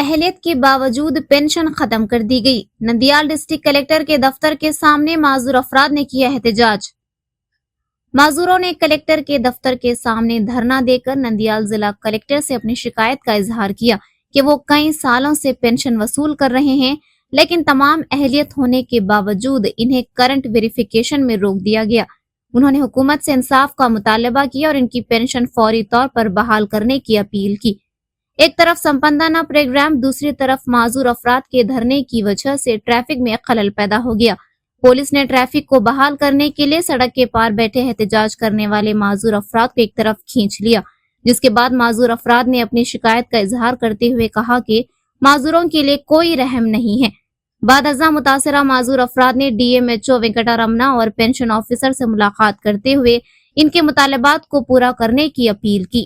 اہلیت کے باوجود پینشن ختم کر دی گئی۔ نندیال ڈسٹرکٹ کلکٹر کے دفتر کے سامنے معذور افراد نے کیا احتجاج۔ معذوروں نے کلکٹر کے دفتر کے سامنے دھرنا دے کر نندیال ضلع کلکٹر سے اپنی شکایت کا اظہار کیا کہ وہ کئی سالوں سے پینشن وصول کر رہے ہیں، لیکن تمام اہلیت ہونے کے باوجود انہیں کرنٹ ویریفیکیشن میں روک دیا گیا۔ انہوں نے حکومت سے انصاف کا مطالبہ کیا اور ان کی پینشن فوری طور پر بحال کرنے کی اپیل کی۔ ایک طرف سمپندانہ پروگرام، دوسری طرف معذور افراد کے دھرنے کی وجہ سے ٹریفک میں خلل پیدا ہو گیا۔ پولیس نے ٹریفک کو بحال کرنے کے لیے سڑک کے پار بیٹھے احتجاج کرنے والے معذور افراد کو ایک طرف کھینچ لیا، جس کے بعد معذور افراد نے اپنی شکایت کا اظہار کرتے ہوئے کہا کہ معذوروں کے لیے کوئی رحم نہیں ہے۔ بعد ازاں متاثرہ معذور افراد نے D M H O Venkata Ramana اور پینشن آفیسر سے ملاقات کرتے ہوئے ان کے مطالبات کو پورا کرنے کی اپیل کی۔